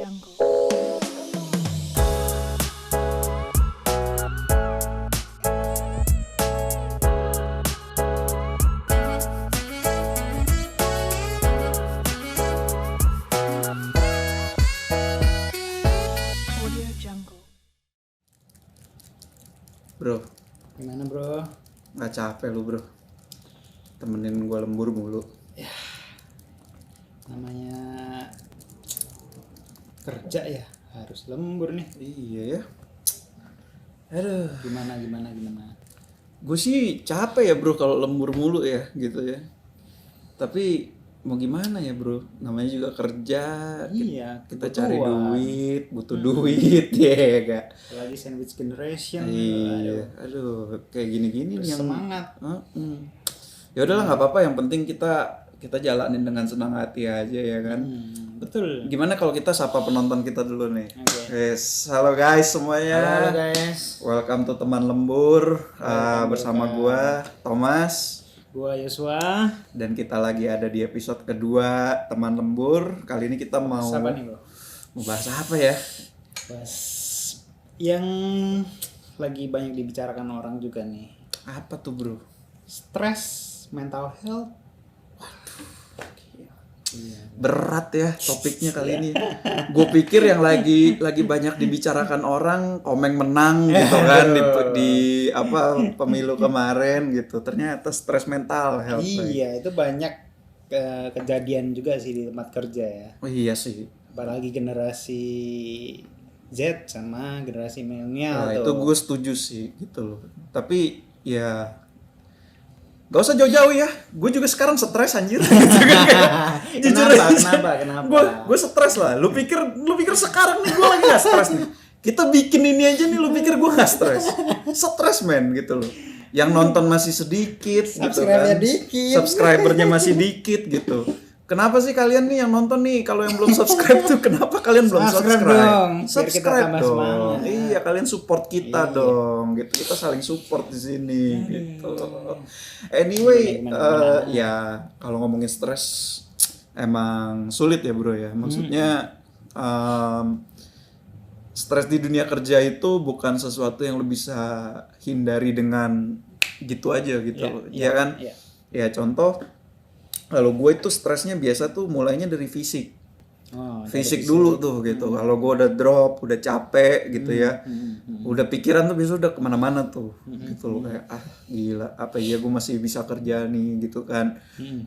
Jungle. Audio Jungle. Bro, Gimana bro? nggak capek lu bro? Temenin gua lembur mulu. Namanya kerja ya harus lembur nih. Iya ya. Aduh, Gimana? gue sih capek ya bro kalau lembur mulu ya gitu ya. Tapi mau gimana ya bro? Namanya juga kerja. Iya, Kita cari kebutuhan. duit, butuh duit ya gak? Apalagi sandwich generation. Iya, aduh, kayak gini-gini nih yang Semangat. Ya udahlah nggak apa-apa. Yang penting kita jalanin dengan senang hati aja ya kan. Betul. Gimana kalau kita sapa penonton kita dulu nih? Oke. Yes, halo guys semuanya. Halo guys. Welcome to teman lembur. Bersama gua Thomas Gua Yosua. dan kita lagi ada di episode kedua teman lembur. Kali ini kita mau Siapa nih bro? mau bahas apa ya? Bahas yang lagi banyak dibicarakan orang juga nih. Apa tuh bro? Stres, mental health. Berat ya topiknya kali ini. Gue pikir yang lagi banyak dibicarakan orang Komeng menang gitu kan di apa pemilu kemarin gitu. Ternyata stres mental health. Iya, itu banyak kejadian juga sih di tempat kerja ya. Oh iya sih. Apalagi generasi Z sama generasi milenial Nah, tuh. itu gue setuju sih gitu loh. Tapi ya gak usah jauh-jauh ya. Gue juga sekarang stres anjir. Gitu kan. Jujur aja. Kenapa? Gue stres lah. Lu pikir sekarang nih gue lagi gak stres nih. Kita bikin ini aja nih lu pikir gue gak stres. Stres men gitu loh. Yang nonton masih sedikit gitu Subscribe-nya kan. dikit. Subscribernya masih dikit gitu. Kenapa sih kalian nih yang nonton nih kalau yang belum subscribe tuh kenapa kalian belum Subscribe subscribe? dong, biar kita Subscribe tambah dong. semangat. Iya, kalian support kita dong. Gitu. Kita saling support di sini gitu. Anyway, ya kalau ngomongin stres emang sulit ya, Bro ya. Maksudnya stres di dunia kerja itu bukan sesuatu yang lu bisa hindari dengan gitu aja gitu. Iya kan? Iya. Ya contoh kalau gue itu stresnya biasa tuh mulainya dari fisik. Oh, Fisik dulu tuh gitu. Kalau gue udah drop, udah capek gitu ya. Udah pikiran tuh biasa udah kemana-mana tuh. Gitu loh kayak gila apa ya gue masih bisa kerja nih gitu kan.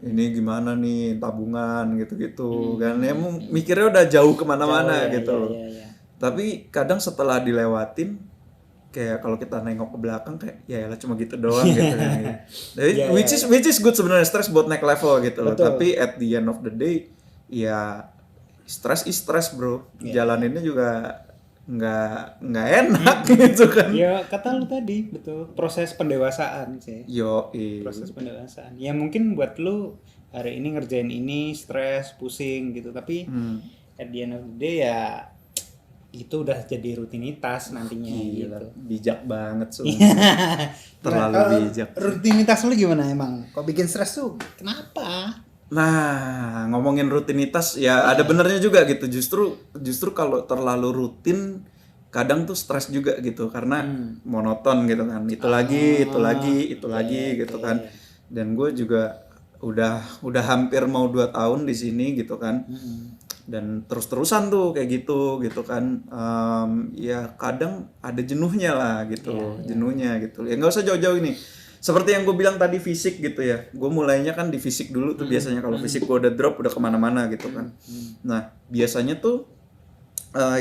Ini gimana nih tabungan gitu-gitu kan. Ya mikirnya udah jauh kemana-mana gitu loh. Iya. Tapi kadang setelah dilewatin kayak kalau kita nengok ke belakang kayak ya elah cuma gitu doang gitu kan. Jadi which is good sebenarnya stress buat naik level gitu loh. Tapi at the end of the day ya stress is stress bro. Jalaninnya juga nggak enak gitu kan. Ya kata lu tadi betul, proses pendewasaan sih. Proses pendewasaan. Ya mungkin buat lu hari ini ngerjain ini stres, pusing gitu, tapi at the end of the day ya itu udah jadi rutinitas nantinya gitu. Bijak banget sumpah. Terlalu bijak. Rutinitas lu gimana emang? Kok bikin stres tuh? Kenapa? Nah, ngomongin rutinitas ya ada benernya juga gitu. Justru kalau terlalu rutin kadang tuh stres juga gitu karena monoton gitu kan. Itu lagi gitu kan. Dan gue juga udah hampir mau 2 tahun di sini gitu kan. Dan terus-terusan tuh kayak gitu kan. Ya kadang ada jenuhnya lah gitu. Jenuhnya gitu. Ya nggak usah jauh-jauh ini. Seperti yang gue bilang tadi fisik gitu ya. Gue mulainya kan di fisik dulu tuh biasanya kalau fisik gue udah drop udah kemana-mana gitu kan. Nah biasanya tuh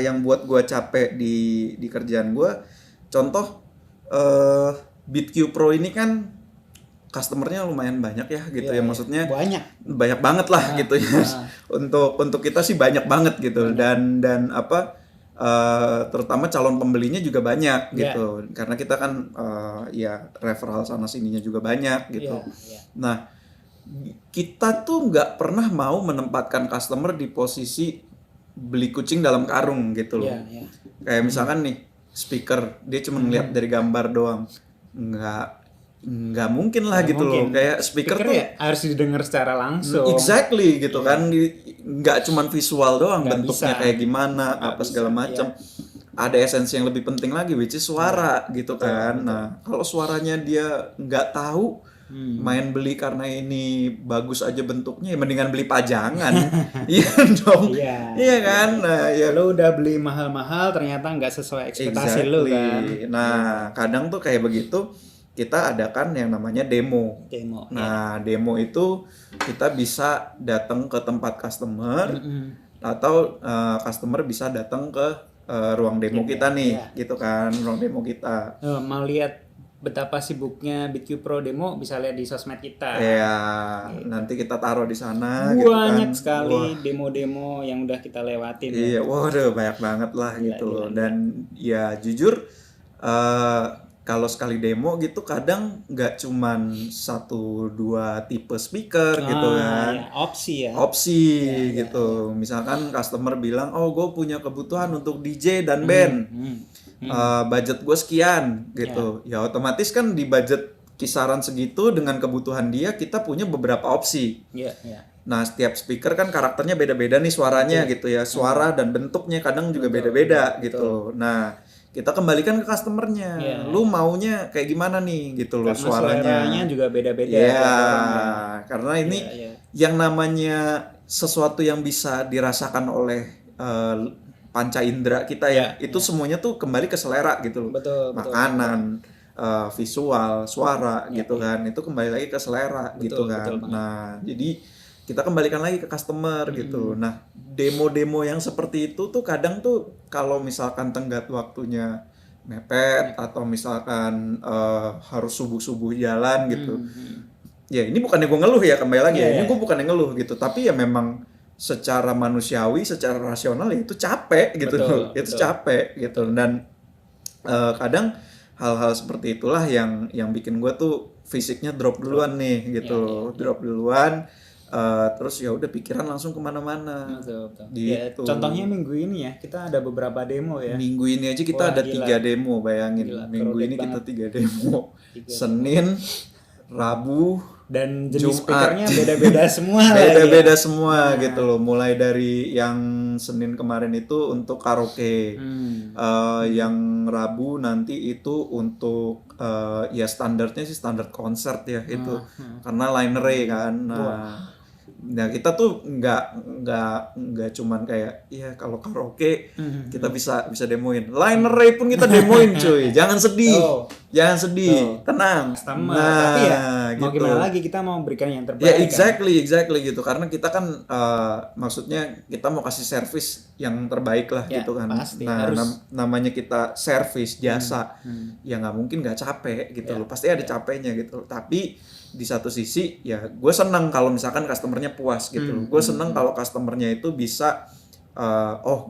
yang buat gue capek di kerjaan gue. Contoh BitQ Pro ini kan customernya lumayan banyak ya gitu ya. Maksudnya banyak banget lah gitu ya. Untuk kita sih banyak banget gitu. Dan apa terutama calon pembelinya juga banyak gitu. Karena kita kan ya referral sana sininya juga banyak gitu. Nah, kita tuh nggak pernah mau menempatkan customer di posisi beli kucing dalam karung gitu loh. Kayak misalkan nih speaker dia cuma ngeliat dari gambar doang. nggak mungkin lah gitu loh. Kayak speaker tuh ya harus didengar secara langsung. Exactly gitu kan, nggak cuman visual doang, Nggak bentuknya bisa. kayak gimana, Nggak apa bisa, segala macam. Ada esensi yang lebih penting lagi, which is suara gitu kan. Nah kalau suaranya dia nggak tahu, main beli karena ini bagus aja bentuknya, ya mendingan beli pajangan. Iya dong. Iya kan. Nah ya Lo udah beli mahal-mahal ternyata nggak sesuai ekspektasi lo kan. Nah kadang tuh kayak begitu, kita adakan yang namanya demo. Nah demo itu kita bisa datang ke tempat customer, atau customer bisa datang ke ruang demo kita nih, gitu kan, ruang demo kita. Mau lihat betapa sibuknya BitQ Pro demo, bisa lihat di sosmed kita. Ya, nanti kita taruh di sana. Banyak gitu kan. sekali demo-demo yang udah kita lewatin. Iya, waduh banyak banget lah gitu loh. Dan ya jujur, kalau sekali demo gitu kadang nggak cuman 1-2 tipe speaker gitu kan. Opsi gitu. Misalkan customer bilang, oh gue punya kebutuhan untuk DJ dan band. Budget gue sekian gitu. Ya otomatis kan di budget kisaran segitu dengan kebutuhan dia, kita punya beberapa opsi. Nah setiap speaker kan karakternya beda-beda nih suaranya gitu ya. Suara dan bentuknya kadang juga beda-beda gitu. Nah kita kembalikan ke customernya, lu maunya kayak gimana nih gitu loh, suaranya juga beda-beda. Karena ini yang namanya sesuatu yang bisa dirasakan oleh panca indera kita itu semuanya tuh kembali ke selera gitu loh. Makanan, visual, suara gitu kan, itu kembali lagi ke selera gitu kan. Nah jadi kita kembalikan lagi ke customer gitu. Nah demo-demo yang seperti itu tuh kadang tuh kalau misalkan tenggat waktunya mepet atau misalkan harus subuh-subuh jalan gitu. Ya ini bukannya gue ngeluh ya, kembali lagi ini gue bukannya ngeluh gitu, tapi ya memang secara manusiawi, secara rasional ya itu capek gitu loh. Itu capek gitu. Dan kadang hal-hal seperti itulah yang bikin gue tuh fisiknya drop duluan nih gitu. Drop duluan. Terus ya udah pikiran langsung kemana-mana. Gitu. Ya, contohnya minggu ini ya kita ada beberapa demo ya. Minggu ini aja kita ada 3 demo, bayangin. Minggu ini kita 3 demo. Senin, Rabu, dan jenis Jumat. speakernya beda-beda semua. Beda-beda semua gitu loh. Mulai dari yang Senin kemarin itu untuk karaoke, yang Rabu nanti itu untuk ya standarnya sih standar konser ya itu, karena line array kan. Nah kita tuh nggak cuman kayak ya kalau karaoke kita bisa demoin, line array pun kita demoin cuy. Jangan sedih, tenang. Tapi ya mau gimana lagi, kita mau berikan yang terbaik. Ya exactly gitu, karena kita kan maksudnya kita mau kasih service yang terbaik lah gitu kan. Pasti, namanya kita service jasa, ya nggak mungkin nggak capek gitu loh, pasti ada capeknya gitu. Tapi di satu sisi ya gue senang kalau misalkan customernya puas gitu loh. Gue senang kalau customernya itu bisa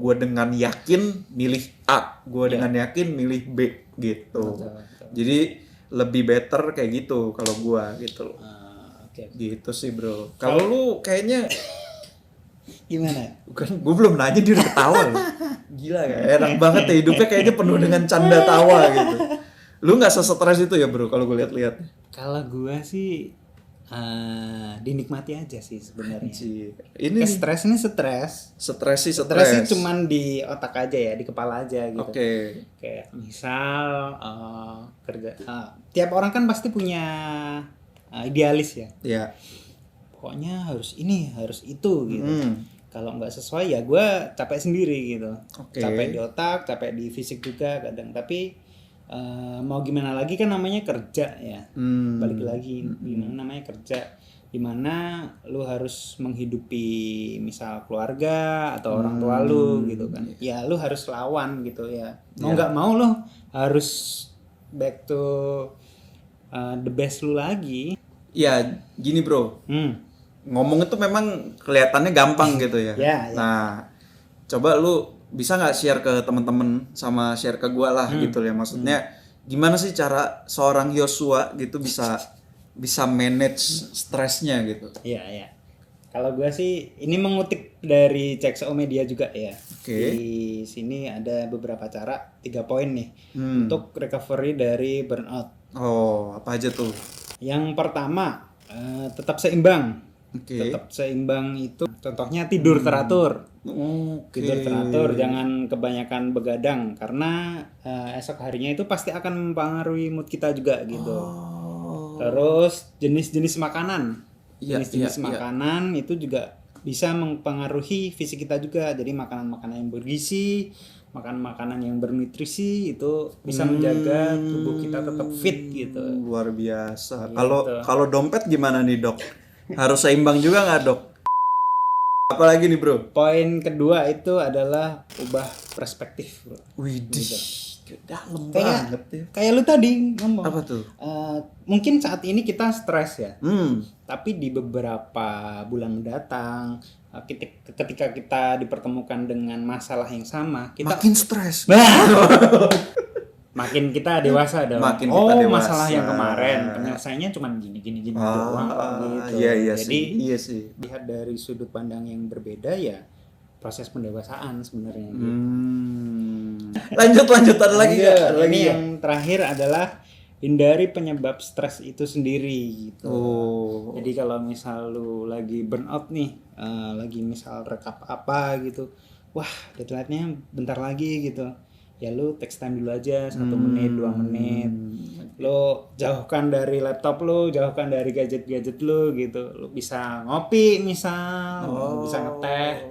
gue dengan yakin milih A, gue dengan yakin milih B gitu. Jadi lebih better kayak gitu kalau gue gitu loh. Gitu sih bro. Kalau lu kayaknya gimana? Bukan, gue belum nanya dia udah ketawa loh. Gila ya, enak banget ya hidupnya, kayaknya penuh dengan canda tawa gitu. Lu nggak stres itu ya bro kalau gue lihat-lihat? Kalau gue sih dinikmati aja sih sebenarnya. Ini stres sih cuman di otak aja ya, di kepala aja gitu. Kayak misal kerja, tiap orang kan pasti punya idealis ya. Pokoknya harus ini, harus itu gitu. Kalau nggak sesuai ya gue capek sendiri gitu. Capek di otak, capek di fisik juga kadang. Tapi mau gimana lagi kan namanya kerja ya. Balik lagi gimana namanya kerja, dimana lu harus menghidupi misal keluarga atau orang tua lu gitu kan. Ya lu harus lawan gitu ya. Mau nggak mau lu harus back to the best lu lagi. Ya gini bro, ngomong itu memang kelihatannya gampang gitu ya. Nah coba lu bisa nggak share ke teman-teman sama share ke gue lah gitu ya, maksudnya gimana sih cara seorang Joshua gitu bisa manage stresnya gitu. Kalau gue sih ini mengutip dari CXO Media juga ya. Di sini ada beberapa cara, 3 poin nih untuk recovery dari burnout. Oh, apa aja tuh? Yang pertama, tetap seimbang. Tetap seimbang itu contohnya tidur teratur. Tidur teratur, jangan kebanyakan begadang karena esok harinya itu pasti akan mempengaruhi mood kita juga gitu. Terus jenis-jenis makanan. Jenis-jenis makanan itu juga bisa mempengaruhi fisik kita juga. Jadi makanan-makanan yang bergizi, makanan-makanan yang bernutrisi itu bisa menjaga tubuh kita tetap fit gitu. Luar biasa. Kalau dompet gimana nih, Dok? Harus seimbang juga nggak, Dok? Apalagi nih, Bro? Poin kedua itu adalah ubah perspektif, Bro. Widih. Dalam banget ya. Kayak lu tadi ngomong. Apa tuh? Mungkin saat ini kita stres ya. Tapi di beberapa bulan mendatang ketika kita dipertemukan dengan masalah yang sama, kita makin stres. Makin kita dewasa dong. Makin kita dewasa. Masalah yang kemarin penyelesaiannya cuma gini doang gitu. Iya Jadi sih. lihat dari sudut pandang yang berbeda ya proses pendewasaan sebenarnya. Lanjut ada lagi nggak? Ini yang terakhir adalah hindari penyebab stres itu sendiri gitu. Jadi kalau misal lu lagi burnout nih, lagi misal rekap apa gitu, wah deadline-nya bentar lagi gitu, ya lu text time dulu aja 1 menit 2 menit, lu jauhkan dari laptop lu, jauhkan dari gadget lu gitu, lu bisa ngopi misal, bisa ngeteh,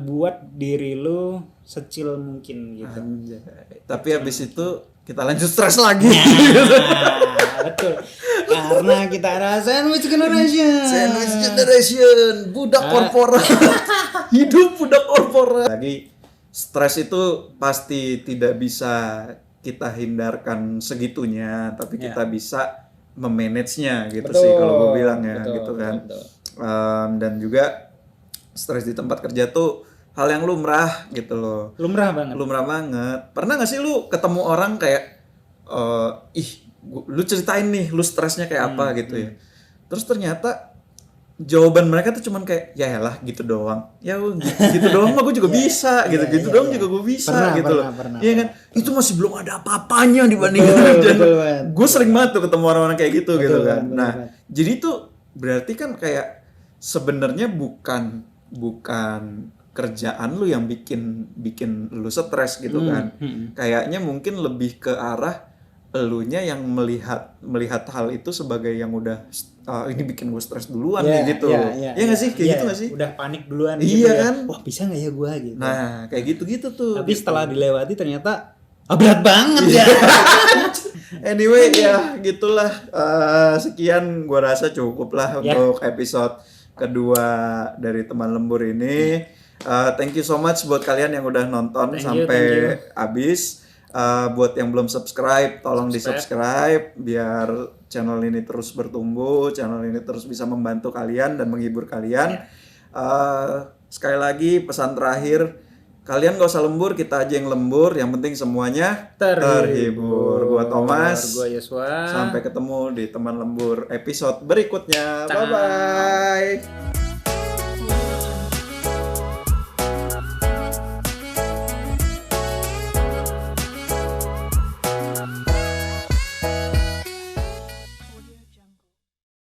buat diri lu secil mungkin gitu. Tapi habis itu kita lanjut stres lagi. Betul. Karena kita ada sandwich generation, budak korporat. Hidup budak korporat. Lagi stres itu pasti tidak bisa kita hindarkan segitunya, tapi kita bisa memanage-nya gitu. Betul, sih kalau gue bilang ya, betul, gitu kan. Dan juga stres di tempat kerja tuh hal yang lumrah gitu loh. Lumrah banget. Pernah gak sih lu ketemu orang kayak lu ceritain nih lu stresnya kayak apa gitu ya. Terus ternyata jawaban mereka tuh cuman kayak ya elah gitu doang. Ya gitu doang mah gue juga bisa gitu. Gitu doang juga gue bisa gitu loh. Iya kan? Itu masih belum ada apa-apanya dibandingkan kerjaan. Gue sering banget tuh ketemu orang-orang kayak gitu gitu kan. Nah, jadi tuh berarti kan kayak sebenarnya bukan kerjaan lu yang bikin lu stres gitu kan. Kayaknya mungkin lebih ke arah elunya yang melihat hal itu sebagai yang udah ini bikin gue stres duluan nih gitu. Iya nggak sih kayak gitu nggak sih? Udah panik duluan gitu. Iya kan? Wah bisa nggak ya gue gitu. Nah kayak gitu tuh. Tapi setelah dilewati ternyata berat banget ya. Anyway ya gitulah. Sekian gue rasa cukup lah untuk episode kedua dari Teman Lembur ini. Thank you so much buat kalian yang udah nonton sampai habis. Buat yang belum subscribe, tolong di-subscribe biar channel ini terus bertumbuh, channel ini terus bisa membantu kalian dan menghibur kalian. Sekali lagi pesan terakhir, kalian gak usah lembur, kita aja yang lembur, yang penting semuanya terhibur. Gua Thomas, gua Yosua. Sampai ketemu di Teman Lembur episode berikutnya. Bye bye.